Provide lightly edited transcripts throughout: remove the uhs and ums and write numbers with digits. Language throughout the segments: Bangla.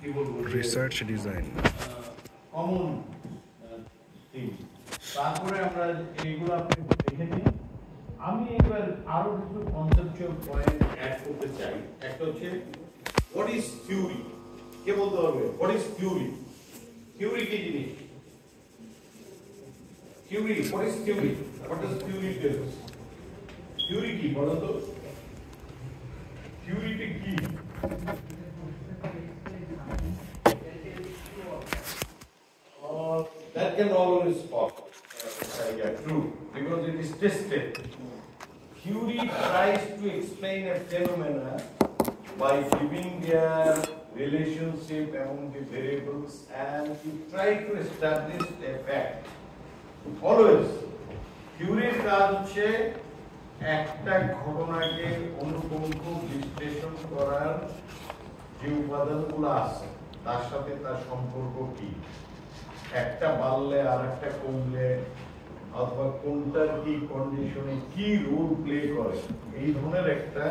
কি বলবো রিসার্চ ডিজাইন কমন থিম। তারপরে আমরা এইগুলো আপনি দেখে নিন। আমি এবার আরো কিছু কনসেপচুয়াল পয়েন্ট অ্যাড করতে চাই। একটা হচ্ছে হোয়াট ইজ থিওরি। কে বলতে পারবে হোয়াট ইজ থিওরি? থিওরি কি জিনিস? Theory, what is theory? What does theory tell us? Theory কি বলো তো? থিওরিটা কি? That can always fall. Yeah, true, because it is tested. Theory tries to explain a phenomena by giving their relationship among the variables and to try to establish a fact. Always, theory কাজ হচ্ছে একটা ঘটনাকে অনুপঙ্খ বিশ্লেষণ করার যে উপাদানগুলো আছে তার সাথে তার সম্পর্ক কি, একটা বাড়লে আর একটা কমলে অথবা কোনটার কি কন্ডিশনে কি রোল প্লে করে, এই ধরনের একটা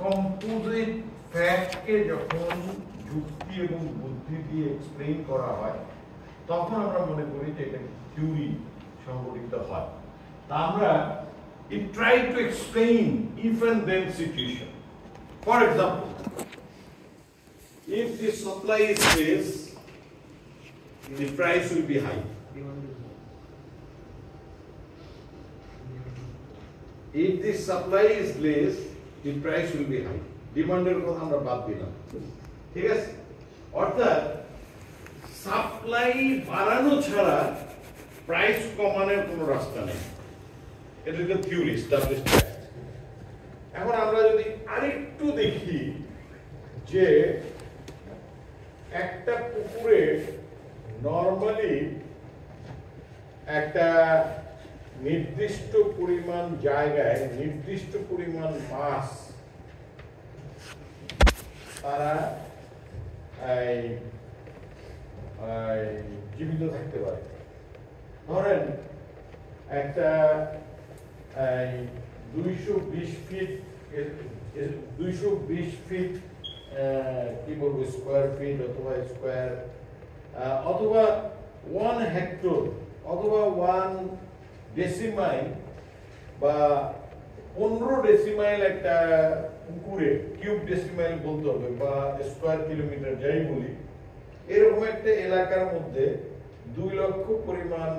কম্পোজিট ফ্যাক্টকে যখন যুক্তি এবং বুদ্ধি দিয়ে এক্সপ্লেইন করা হয় তখন আমরা মনে করি যে এটা থিওরি সংগঠিত হয়। তা আমরা it try to explain if and then situation. For example, if the supply is less, the price will be high. If the supply is less, the price will be high. Demand-এর কথা আমরা বাদ দিলাম, ঠিক আছে? অর্থাৎ সাপ্লাই বাড়ানো ছাড়া প্রাইস কমানোর কোনো রাস্তা নেই। এটা একটা থিওরি, এস্টাবলিশড ফ্যাক্ট। এখন আমরা যদি আরেকটু দেখি যে একটা পুকুরে নরমালি একটা নির্দিষ্ট পরিমাণ জায়গায় নির্দিষ্ট পরিমাণ মাছ তারা জীবিত থাকতে পারে। ধরেন একটা 220 ফিট কি বলবো স্কোয়ার ফিট অথবা স্কোয়ার অথবা 1 হেক্টর অথবা 1 ডেসিমাইল বা 15 ডেসিমাইল একটা পুকুরে, কিউব ডেসিমাইল বলতে হবে বা স্কোয়ার কিলোমিটার যাই বলি, এরকম একটা এলাকার মধ্যে 2 লক্ষ পরিমাণ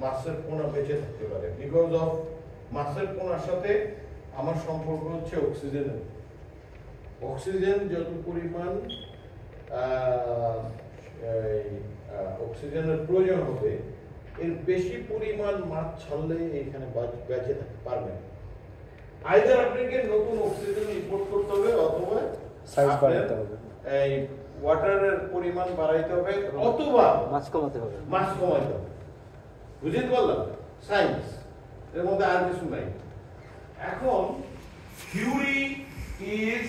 মাছের পোনা বেঁচে থাকতে পারে। বিকজ অফ মাছের পোনার সাথে আমার সম্পর্ক হচ্ছে অক্সিজেনের। অক্সিজেন যত পরিমাণ অক্সিজেনের প্রয়োজন হবে এর বেশি পরিমাণ মাছ ছাড়লে এখানে বেঁচে থাকতে পারবে। আইদার আপনাকে নতুন অক্সিজেন ইম্পোর্ট করতে হবে অথবা সাইজ বাড়াতে হবে, এই ওয়াটারের পরিমাণ বাড়াইতে হবে অথবা মাছ কমাতে হবে। বুঝতে পারলাম? সায়েন্স, এর মধ্যে আর কিছু নাই। এখন থিওরি ইজ,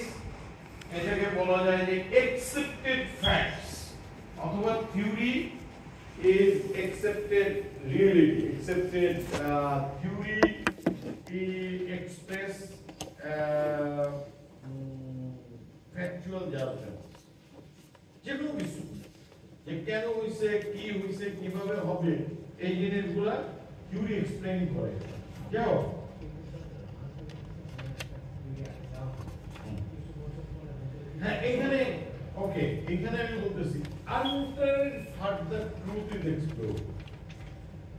এটাকে বলা যায় যে accepted facts অথবা theory is accepted reality. Accepted theory express factual judgment. যে কোনো কিছু যে কেন হইছে, কি হইছে, কিভাবে হবে, এই জিনিসগুলা থিওরি এক্সপ্লেইন করে। যাও হ্যাঁ, এখানে ওকে, এখানে আমি বলতেছি until further truth is explored.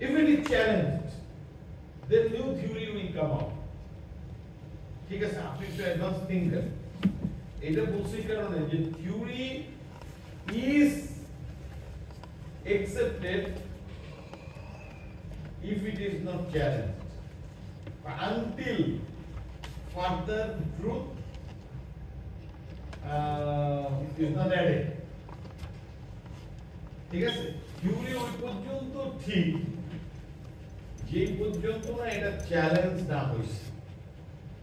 If it is challenged, then new theory will come out. ঠিক আছে, আপনি একটু অ্যাডভান্স থিঙ্কার। এটা বলছি কারণে যে theory is accepted if it is not challenged. Until further truth is not added. ঠিক আছে, থিওরি ওই পর্যন্ত ঠিক যে পর্যন্ত না এটা চ্যালেঞ্জ না হইছে।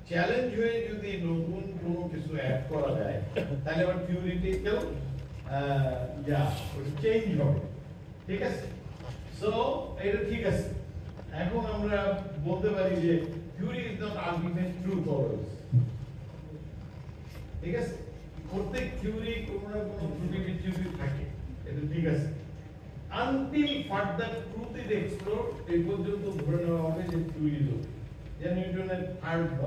চ্যালেঞ্জ হয়ে যদি নতুন কোনো কিছু অ্যাড করা যায় তাহলে আবার থিওরিটিক্যাল চেঞ্জ হবে। ঠিক আছে, সো এটা ঠিক আছে। এখন আমরা বলতে পারি যে theory is not ultimate truth always. ঠিক আছে, প্রত্যেক থিওরি কোনো না কোনো ত্রুটি আছে আনটিল ফার্দার ট্রুথ ইজ এক্সপ্লোরড এই পর্যন্ত ধরে নেওয়া হবে যে থিওরি যে নিউটনের থার্ড ল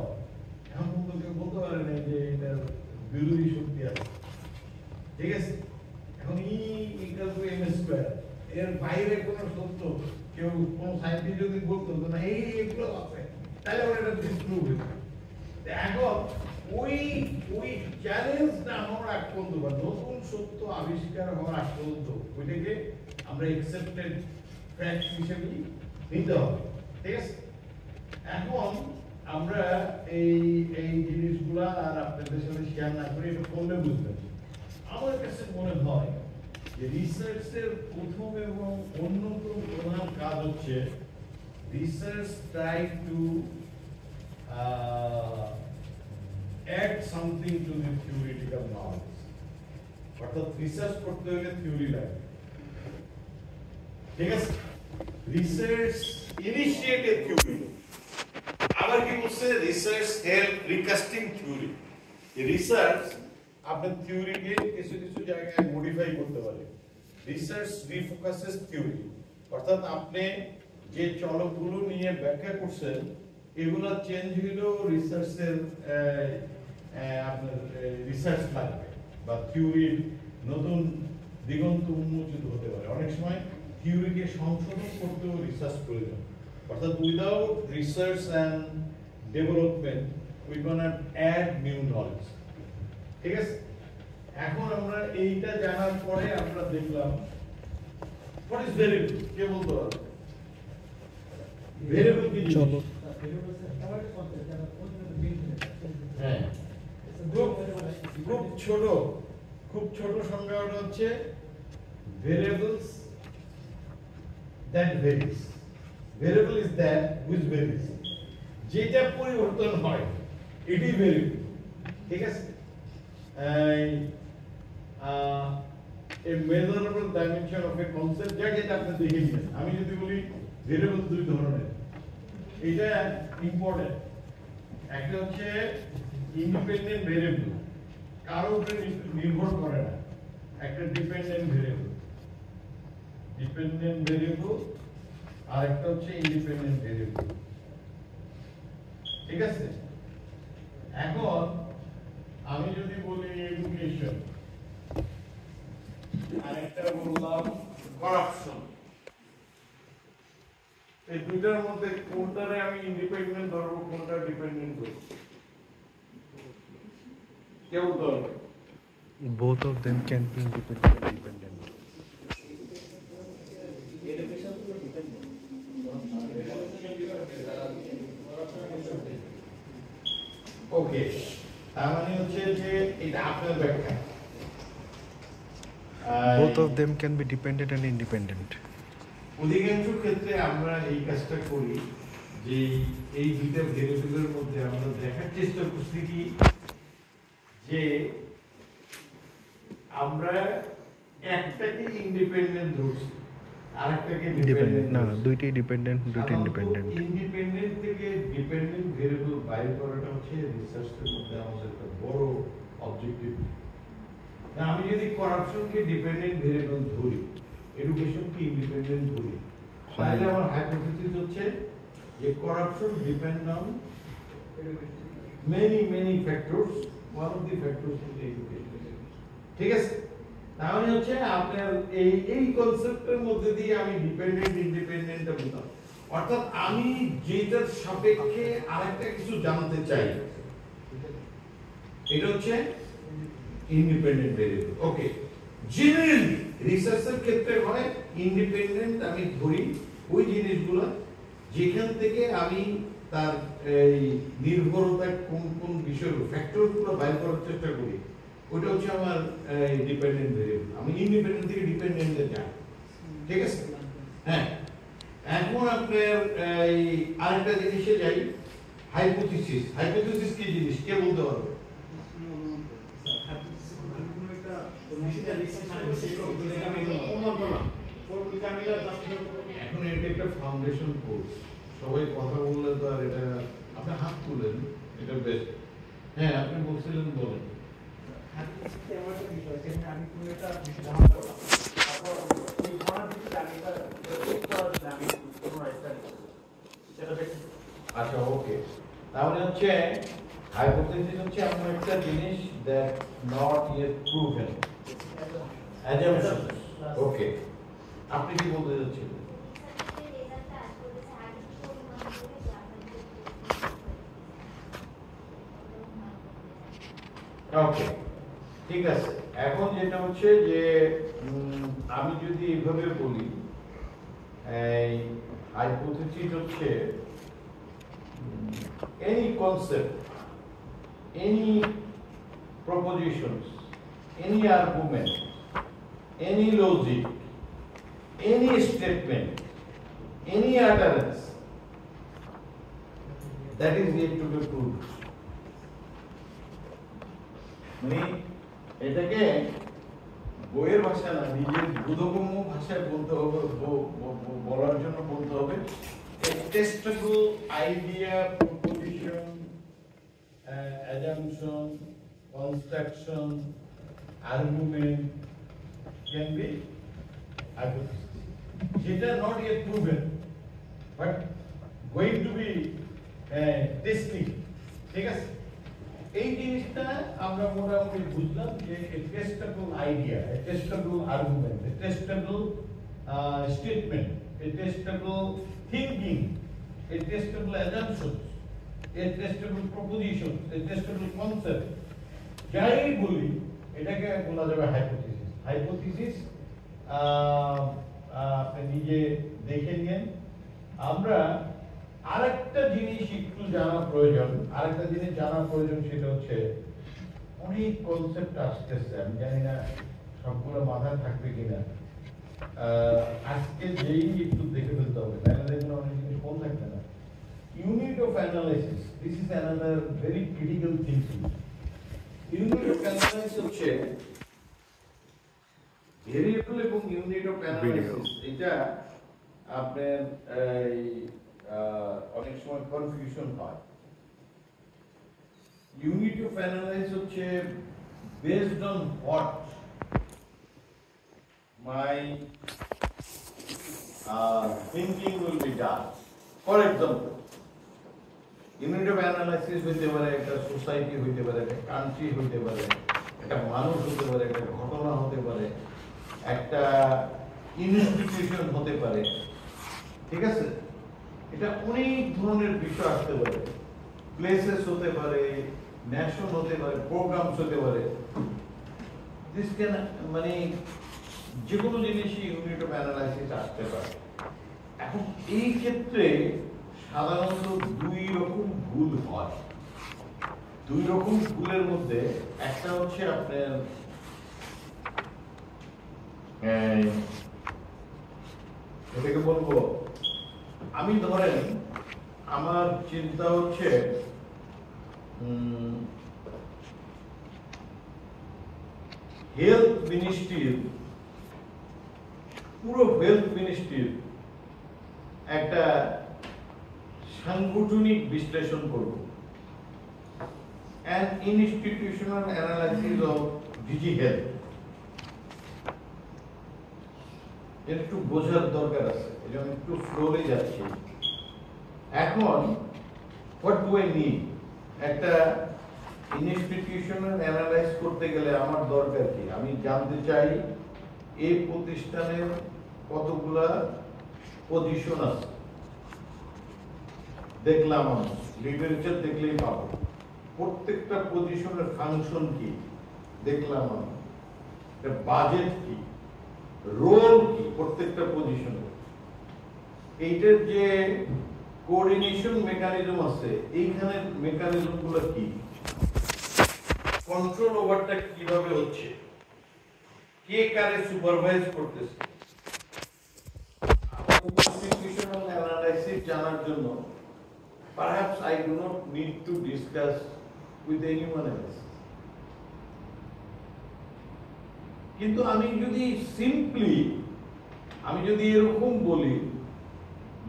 এখন পর্যন্ত কেউ বলতে পারে না যে এটার বিরোধী শক্তি আছে ঠিক আছে এখন E equal to M square এর বাইরে কোনো সত্য কেউ কোন সায়েন্টিস্ট যদি বলতো না এইগুলো আছে তাহলে ওরা এটা ডিসপ্রুভ হতো এখন ওই চ্যালেঞ্জ না হওয়ার আগ পর্যন্ত বা নতুন সত্য আবিষ্কার হওয়ার আগ পর্যন্ত ওইটাকে আমরা অ্যাকসেপ্টেড ফ্যাক্ট হিসেবে নিতে হবে ঠিক আছে এখন আমরা এই জিনিসগুলা আর আপনাদের সাথে শেয়ার না করে এটা করলে বুঝবেন আমার কাছে মনে হয় যে রিসার্চের প্রথম এবং অন্যতম প্রধান কাজ হচ্ছে research try to add something to the theoretical knowledge অর্থাৎ রিসার্চ করতে হলে থিওরি লাগে ঠিক আছে রিসার্চ ইনিশিয়েট এ থিওরি আবার কি বলছে রিসার্চ হেল্প রিকাস্টিং থিওরি রিসার্চ আপনার থিওরিকে কিছু কিছু জায়গায় মডিফাই করতে পারে রিসার্চ রিফোকাসেস থিওরি অর্থাৎ আপনি যে চলকগুলো নিয়ে ব্যাখ্যা করছেন এগুলো চেঞ্জ হইলেও রিসার্চের আপনার রিসার্চ লাগবে বা থিওরির নতুন দিগন্ত উন্মোচিত হতে পারে অনেক সময় থিওরিকে সংশোধন করতেও রিসার্চ প্রয়োজন অর্থাৎ without research and development we cannot add new knowledge ঠিক আছে এখন আমরা এইটা জানার পরে আমরা দেখলাম হোয়াট ইজ ভেরিয়েবল কে বলতে পারবে ভেরিয়েবল কি চলো হ্যাঁ খুব ছোট সংজ্ঞাটা হচ্ছে variables that varies variable is that which varies যেটা পরিবর্তন হয় এটি ভেরিয়েবল ঠিক আছে a measurable dimension of a concept যেটা আপনি দেখে নিয়েছেন আমি যদি বলি ভেরিয়েবল দুই ধরনের এটা ইম্পর্টেন্ট একটা হচ্ছে ইন্ডিপেন্ডেন্ট ভেরিয়েবল কারো উপরে নির্ভর করে না একটা ডিপেন্ডেন্ট ভেরিয়েবল আর একটা হচ্ছে ইন্ডিপেন্ডেন্ট ভেরিয়েবল ঠিক আছে এখন আমি যদি বলি এডুকেশন আর একটা বললাম করাপশন এই দুইটার মধ্যে কোনটারে আমি ইন্ডিপেন্ডেন্ট ধরবো কোনটা ডিপেন্ডেন্ট ধরবো কেউ ধরবে both of them can be independent. ওকে তার মানে হচ্ছে যে এটা আপনার ব্যাখ্যা Both of them can be dependent and independent. অধিকাংশ ক্ষেত্রে আমরা এই কাজটা করি যে এই দুইটা ভেরিয়েবলের মধ্যে আমরা দেখার চেষ্টা করছি কি যে আমরা একটাকে ইন্ডিপেন্ডেন্ট ধরছি আরেকটাকে ডিপেন্ডেন্ট না দুইটাই ডিপেন্ডেন্ট দুইটাই ইন্ডিপেন্ডেন্ট ইন্ডিপেন্ডেন্ট থেকে ডিপেন্ডেন্ট ভেরিয়েবল বাইর করাটা হচ্ছে রিসার্চের মধ্যে আমাদের একটা বড় অবজেক্টিভ না আমি যদি করাপশনকে ডিপেন্ডেন্ট ভেরিয়েবল ধরি এডুকেশনকে ইন্ডিপেন্ডেন্ট ধরি তাহলে আমার হাইপোথিসিস হচ্ছে যে corruption depend on many factors one of the factors is education ঠিক আছে তাহলে হচ্ছে আপনার এই কনসেপ্টের মধ্যে দিয়ে আমি ডিপেন্ডেন্ট ইন্ডিপেন্ডেন্টটা বুঝলাম অর্থাৎ আমি যেটার সাপেক্ষে আরেকটা কিছু জানতে চাই এটা হচ্ছে ইন্ডিপেন্ডেন্ট ভেরিয়েবল ওকে জেনারেলি রিসার্চের ক্ষেত্রে হয় ইন্ডিপেন্ডেন্ট আমি ধরি ওই জিনিসগুলো যেখান থেকে আমি তার এই নির্ভরতা কোন কোন বিষয়ের ফ্যাক্টরগুলো বাইর করার চেষ্টা করি ওটা হচ্ছে আমার ডিপেন্ডেন্ট ভেরিয়েবল আমি ইন্ডিপেন্ডেন্ট থেকে ডিপেন্ডেন্টে যাই ঠিক আছে হ্যাঁ এখন আপনার এই আরেকটা জিনিসে যাই হাইপোথিসিস কি জিনিস কে বলতে পারবে এখন এটা একটা ফাউন্ডেশন কোর্স সবাই কথা বললে তো আর এটা আপনি হাত তুলেন এটা বেস্ট হ্যাঁ আপনি বলছিলেন বলেন তাহলে হচ্ছে হাইপোথিসিস হচ্ছে এমন একটা জিনিস that not yet proven assumption okay আপনি কি বলতে চাচ্ছিলেন ওকে ঠিক আছে এখন যেটা হচ্ছে যে আমি যদি এইভাবে বলি এই হাইপোথিসিস হচ্ছে any concept, any propositions, any argument, any logic, any statement, any utterance that is yet to be proved. মানে এটাকে বইয়ের ভাষা না নিজের বোধগম্য ভাষায় বলতে হবে বলার জন্য বলতে হবে a testable idea, proposition, assumption, construction, argument can be hypothesis. These are not yet proven, but going to be testing. ঠিক আছে এই জিনিসটা আমরা মোটামুটি বুঝলাম যে a testable idea, a testable argument, a testable statement, a testable thinking, a testable assumptions, a testable propositions, a testable concept. যাই বলি এটাকে বলা যাবে হাইপোথিসিস হাইপোথিসিস আপনি নিজে দেখে নিন আমরা আরেকটা জিনিস একটু জানা প্রয়োজন সেটা হচ্ছে অনেক কনসেপ্ট আসতেছে আমি জানি না সবগুলো মাথায় থাকবে কিনা আজকে যেই একটু দেখে ফেলতে হবে তাহলে দেখবেন অনেক জিনিস কম থাকবে না unit of analysis this is another very critical thinking unit of analysis হচ্ছে ভেরিয়েবল এবং ইউনিট অফ অ্যানালাইসিস এটা আপনার অনেক সময় কনফিউশন হয় ইউনিট অফ অ্যানালাইসিস হচ্ছে based on what my thinking will be done. For example, unit of analysis হইতে পারে একটা সোসাইটি হইতে পারে একটা কান্ট্রি হইতে পারে একটা মানুষ হতে পারে একটা ঘটনা হতে পারে একটা ইনস্টিটিউশন হতে পারে ঠিক আছে এটা অনেক ধরনের বিষয় আসতে পারে প্লেসেস হতে পারে ন্যাশন হতে পারে প্রোগ্রামস হতে পারে দিস ক্যান মানে যে কোনো জিনিসই ইউনিট অফ অ্যানালাইসিস আসতে পারে এখন এই ক্ষেত্রে সাধারণত দুই রকম ভুল হয় দুই রকম ভুলের মধ্যে একটা হচ্ছে আপনার এটাকে বলবো আমি ধরেন আমার চিন্তা হচ্ছে হেলথ মিনিস্ট্রির পুরো হেলথ মিনিস্ট্রির একটা সাংগঠনিক বিশ্লেষণ করব an institutional analysis of DG health একটু বোঝার দরকার আছে এজন্য একটু ফ্লোরে যাচ্ছি এখন what do I need একটা ইনস্টিটিউশনাল অ্যানালাইজ করতে গেলে আমার দরকার কি আমি জানতে চাই এই প্রতিষ্ঠানের কতগুলা পজিশন আছে দেখলাম আমি লিটারেচার দেখলেই পাবো প্রত্যেকটা পজিশনের ফাংশন কি দেখলাম আমি বাজেট কি রোল কি প্রত্যেকটা পজিশনের এইটার যে কোঅর্ডিনেশন মেকানিজম আছে এইখানে মেকানিজম গুলো কি কন্ট্রোল ওভারটা কিভাবে হচ্ছে কে কারে সুপারভাইজ করতেছে ইনস্টিটিউশনাল অ্যানালাইসিস জানার জন্য perhaps I do not need to discuss with anyone else কিন্তু আমি যদি এরকম বলি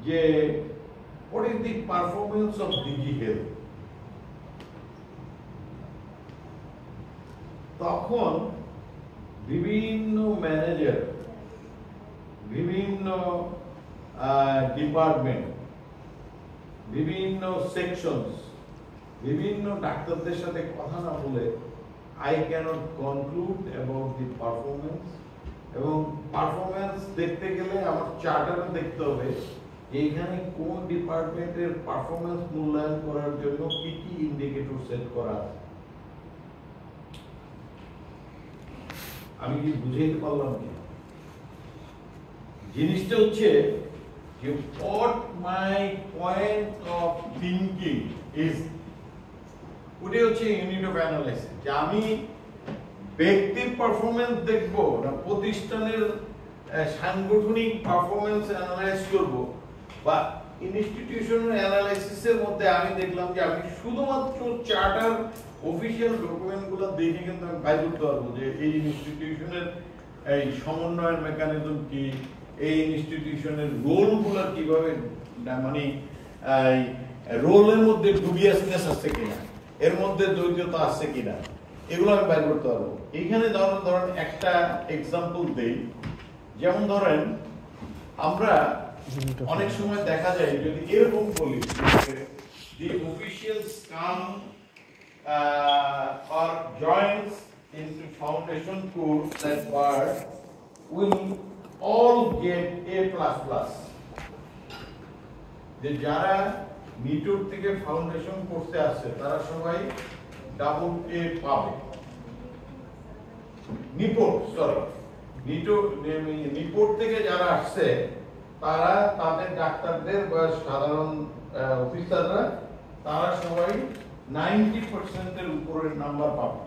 যে what is the performance of DG Health তখন বিভিন্ন ম্যানেজার বিভিন্ন ডিপার্টমেন্ট বিভিন্ন সেকশনস বিভিন্ন ডাক্তারদের সাথে কথা না বলে I cannot conclude about the performance এবং পারফরম্যান্স দেখতে গেলে আমার চার্টারে দেখতে হবে এইখানে কোন ডিপার্টমেন্টের পারফরম্যান্স মূল্যায়ন করার জন্য কি কি ইন্ডিকেটর সেট করা আছে। আমি কি বুঝাইতে পারলাম কি? জিনিসটা হচ্ছে যে what my point of thinking is, ওটাই হচ্ছে ইউনিট অফ অ্যানালাইসিস, যে আমি ব্যক্তির পারফরম্যান্স দেখব না প্রতিষ্ঠানের সাংগঠনিক পারফরম্যান্স অ্যানালাইজ করব, বা ইনস্টিটিউশনাল অ্যানালাইসিসের মধ্যে আমি দেখলাম যে আমি শুধুমাত্র চার্টার অফিসিয়াল ডকুমেন্টগুলো দেখে কিন্তু আমি বাইর করতে পারবো যে এই ইনস্টিটিউশনের এই সমন্বয়ের মেকানিজম কি, এই ইনস্টিটিউশনের রোলগুলো কিভাবে, মানে রোলের মধ্যে ডুবিয়াসনেস আছে কিনা, এর মধ্যে দ্বৈততা আছে কিনা, এগুলো আমি বাইর করতে পারবো। এইখানে ধরেন একটা এক্সাম্পল দেই, যেমন ধরেন আমরা অনেক সময় দেখা যায় যদি এরকম বলি the officials come or joins into foundation course that bar will all get A++, যে যারা নিটোর থেকে ফাউন্ডেশন কোর্সে আসছে তারা সবাই ডাবল এ পাবে। নিপোর্ট থেকে যারা আসছে তারা তাদের ডাক্তারদের বা সাধারণ অফিসাররা তারা সবাই 90% এর উপরের নাম্বার পাবে।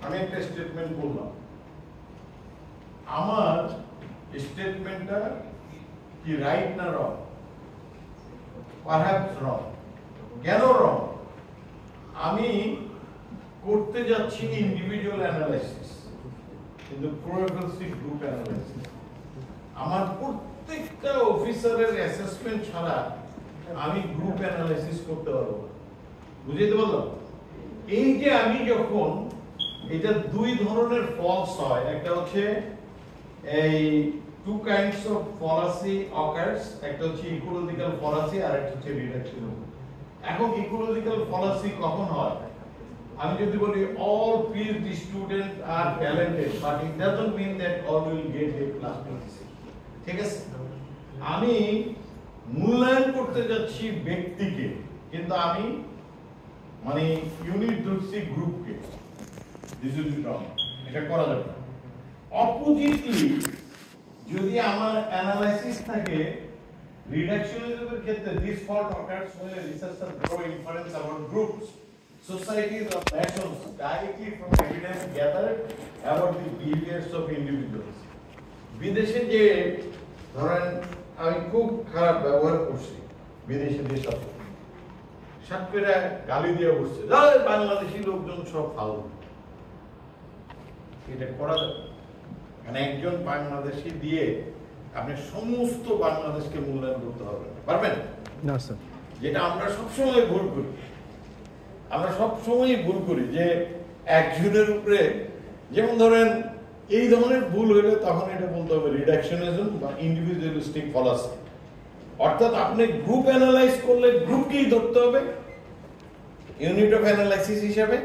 আমি একটা স্টেটমেন্ট বললাম, আমার স্টেটমেন্টটা কি রাইট না রং? পারহ্যাপস রং। কেন রং? আমি করতে যাচ্ছি ইন্ডিভিজুয়াল অ্যানালাইসিস কিন্তু প্রবাবিলিস্টিক গ্রুপ অ্যানালাইসিস। আমার প্রত্যেকটা অফিসারের অ্যাসেসমেন্ট ছাড়া আমি গ্রুপ অ্যানালাইসিস করতে পারবো না। বুঝতে পারলাম? এই যে আমি যখন এটা দুই ধরনের ফলস হয়, একটা হচ্ছে এই two kinds of fallacy occurs, একটা হচ্ছে ইকোলজিক্যাল ফলাসি আর একটা হচ্ছে রিডাকশন। এখন ইকোলজিক্যাল ফলাসি কখন হয়? আমি যদি বলি all PhD students are talented but it doesn't mean that all will get A++, ঠিক আছে? আমি মূল্যায়ন করতে যাচ্ছি ব্যক্তিকে কিন্তু আমি মানে ইউনিট ধরছি গ্রুপকে। দিস ইজ রং, এটা করা যাবে না। অপোজিটলি যদি আমার অ্যানালাইসিস থাকে রিডাকশনিজমের ক্ষেত্রে this fault occurs when a researcher draw inference about groups, societies or nations directly from evidence gathered about the behaviors of individuals. বিদেশে যে ধরেন আমি খুব খারাপ ব্যবহার করছি বিদেশি দেশ আছে, সাতপেরা গালি দিয়ে বসছে বাংলাদেশি লোকজন সব ফাউল, এটা করা যাবে? মানে একজন বাংলাদেশি দিয়ে আপনি সমস্ত বাংলাদেশকে মূল্যায়ন করতে পারবেন না স্যার। যেটা আমরা সবসময় ভুল করি। আমরা সবসময় ভুল করি যে একজনের উপরে, যেমন ধরেন এই ধরনের ভুল হলে তখন এটা বলতে হবে রিডাকশনিজম বা ইন্ডিভিজুয়ালিস্টিক ফলাসি। অর্থাৎ আপনি গ্রুপ অ্যানালাইজ করলে গ্রুপকেই ধরতে হবে ইউনিট অফ অ্যানালাইসিস হিসাবে,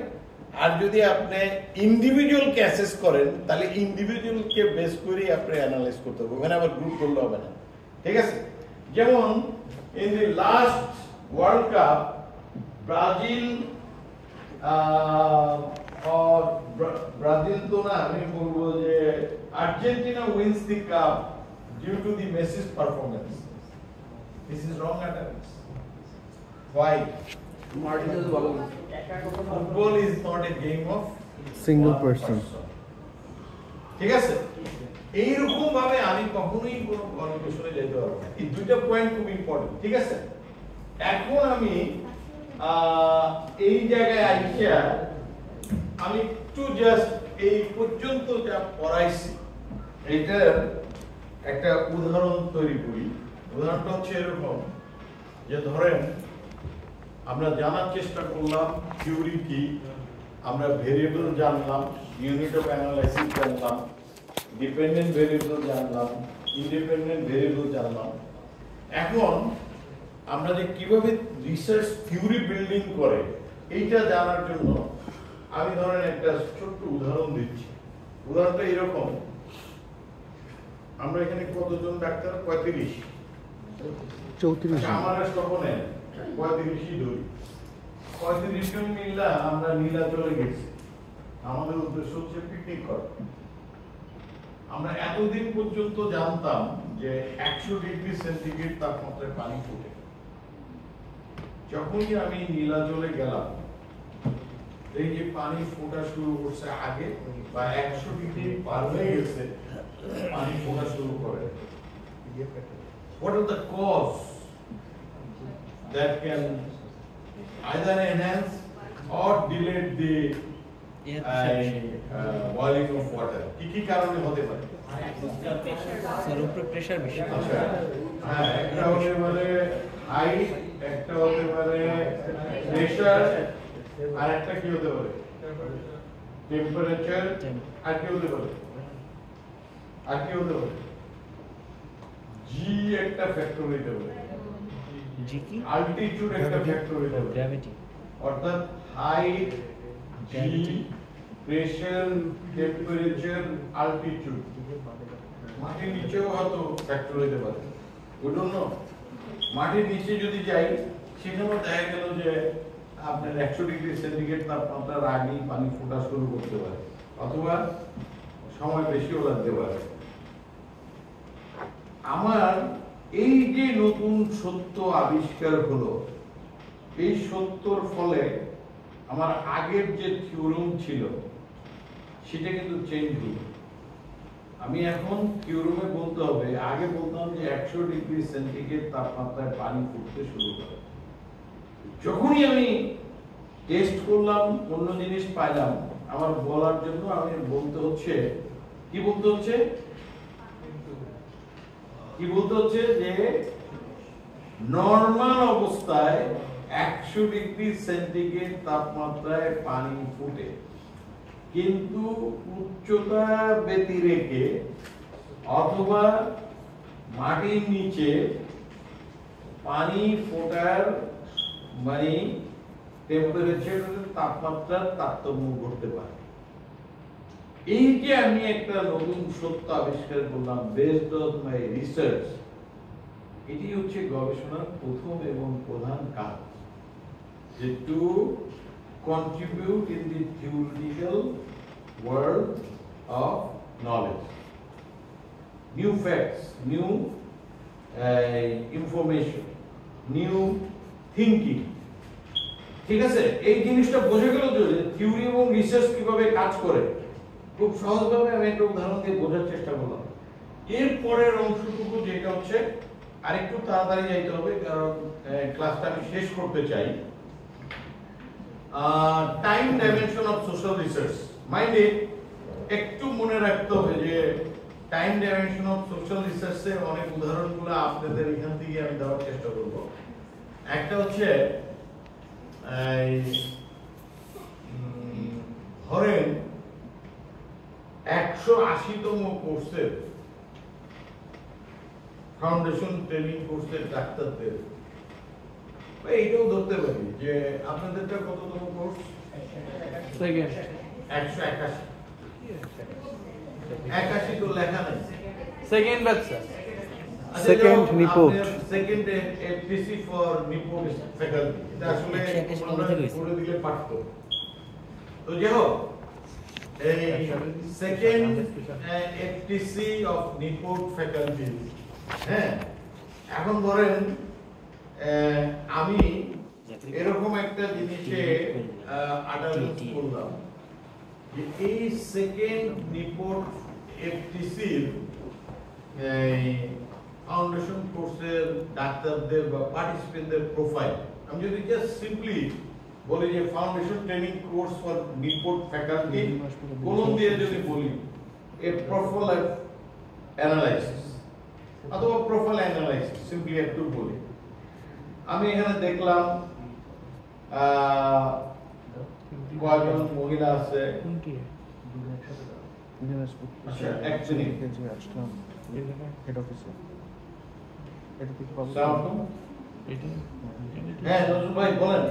আর যদি আপনি ইন্ডিভিজুয়ালকে অ্যাসেস করেন তাহলে ইন্ডিভিজুয়ালকে বেস করেই আপনি অ্যানালাইজ করতে হবে, ওখানে আবার গ্রুপ করলে হবে না, ঠিক আছে? যেমন in the last world cup Brazil Brazil তো না, আমি বলবো যে Argentina wins the cup due to the Messi's performance. This is wrong attacks. Why? Football is not a game of Single one person. ঠিক আছে? এইরকম ভাবে আমি কখনোই কোনো কনক্লুশনে যেতে পারবো না। এই দুইটা পয়েন্ট খুব ইম্পর্টেন্ট, ঠিক আছে? এখন আমি এই জায়গায় আইসা আমি একটু জাস্ট এই পর্যন্ত যা পড়াইছি এইটার একটা উদাহরণ তৈরি করি। উদাহরণটা হচ্ছে এরকম যে ধরেন আমরা জানার চেষ্টা করলাম থিওরি কি, আমরা ভেরিয়েবল জানলাম, ইউনিট অফ অ্যানালাইসিস জানলাম, ডিপেন্ডেন্ট ভেরিয়েবল জানলাম, ইন্ডিপেন্ডেন্ট ভেরিয়েবল জানলাম। এখন আমরা যে কিভাবে রিসার্চ থিওরি বিল্ডিং করে এইটা জানার জন্য আমি ধরেন একটা ছোট্ট উদাহরণ দিচ্ছি। উদাহরণটা এরকম, আমরা এখানে কতজন ডাক্তার? 35। 34 আমার স্বপনে 35ই ধরি, 35 জন মিল্লা আমরা নীলাচলে গেছি। আমাদের উদ্দেশ্য হচ্ছে পিকনিক করা। আমরা এতদিন পর্যন্ত জানতাম যে 100 ডিগ্রি সেন্টিগ্রেড তাপমাত্রায় পানি ফুটে। যখনই আমি নীলাচলে গেলাম, এই যে পানি ফোটা শুরু করছে আগে, বা 100 ডিগ্রি পার হয়ে গেছে, পানি ফোটা শুরু করে। What are the cause that can either enhance or delay the boiling of water? কি কারণে হতে পারে? স্যার উপরে প্রেসার বেশি। আচ্ছা, হ্যাঁ, একটা হতে পারে হাইট, একটা হতে পারে প্রেসার, আর একটা কি হতে পারে? টেম্পারেচার, আর কি হতে পারে? জি একটা ফ্যাক্টর হতে পারে। জি কি? অল্টিটিউড একটা ফ্যাক্টর হতে পারে। গ্র্যাভিটি। অর্থাৎ হাইট, জি, প্রেসার, টেম্পারেচার, অল্টিটিউড। মাটির নিচেও হয়তো ফ্যাক্টর হতে পারে। We don't know. মাটির নিচে যদি যাই, সেখানেও দেখা গেল যে আপনার 100 ডিগ্রি সেন্টিগ্রেড তাপমাত্রার আগেই পানি ফোটা শুরু করতে পারে, অথবা সময় বেশিও লাগতে পারে। আমার এই যে নতুন সত্য আবিষ্কার হলো, এই সত্যর ফলে আমার আগের যে থিওরিম ছিল সেটা কিন্তু চেঞ্জ হলো। আমি এখন থিওরিমে বলতে হবে, আগে বলতাম যে 100 ডিগ্রি সেন্টিগ্রেড তাপমাত্রায় পানি ফুটতে শুরু করে। যখনই আমি টেস্ট করলাম, অন্য জিনিস পাইলাম, আমার বলার জন্য আমি বলতে হচ্ছে, কি বলতে হচ্ছে যে নরমাল অবস্থায় 100 ডিগ্রি সেন্টিগ্রেড তাপমাত্রায় পানি ফুটে, কিন্তু উচ্চতা ব্যতিরেকে অথবা মাটির নিচে পানি ফোটার মানে টেম্পারেচার, তাপমাত্রার তারতম্য ঘটতে পারে। এই যে আমি একটা নতুন সত্য আবিষ্কার করলাম বেসড অন মাই রিসার্চ, এটি হচ্ছে গবেষণার প্রথম এবং প্রধান কাজ, যে two contribute in the theoretical world of knowledge, new facts, new information, new thinking। ঠিক আছে, এই জিনিসটা বোঝা গেল যে থিওরি এবং রিসার্চ কিভাবে কাজ করে। খুব সহজভাবে আমি একটা উদাহরণ দিয়ে বোঝার চেষ্টা করলাম। এর পরের অংশটুকু যেটা হচ্ছে, আরেকটু তাড়াতাড়ি যাইতে হবে কারণ ক্লাসটা আমি শেষ করতে চাই। Time dimension of social research. মাইন্ডে একটু মনে রাখতে হবে যে টাইম ডাইমেনশন অফ সোশ্যাল রিসার্চের অনেক উদাহরণগুলো আপনাদের এখান থেকে আমি দেওয়ার চেষ্টা করব। একটা হচ্ছে ধরেন 180তম কোর্সের ফাউন্ডেশন ট্রেনিং কোর্সের ডাক্তারদের, এইটাও ধরতে পারি যে আপনাদেরটা কততম কোর্স? সেকেন্ড। 181 তো লেখা নাই। Second batch sir. Second Nipot. Second FTC for NIPORT faculty. এটা আসলে আমরা করে দিলে পারত। তো যাই হোক, এই সেকেন্ড এফটিসি অফ নিপোট ফ্যাকাল্টি, হ্যাঁ, এখন ধরেন আমি এরকম একটা জিনিসে আটারমেন্ট করলাম যে এই সেকেন্ড নিপোট এফটিসির ফাউন্ডেশন কোর্সের ডাক্তারদের বা পার্টিসিপেন্টদের প্রোফাইল আমি যদি জাস্ট সিম্পলি বলি যে foundation training course for NIPORT faculty colon দিয়ে যদি বলি এ প্রোফাইল অ্যানালাইসিস অথবা প্রোফাইল অ্যানালাইসিস সিম্পলি একটু বলি, আমি এখানে দেখলাম কয়জন মহিলা আছে। আচ্ছা, অ্যাকচুয়ালি হেড অফিসে এটা থেকে পাবো। আসসালামু আলাইকুম। হ্যাঁ নজরুল ভাই বলেন।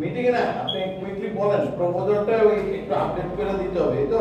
মিটিং এ না আপনি কুইকলি বলেন, প্রপোজালটা ওই একটু আপডেট করে দিতে হবে, এই তো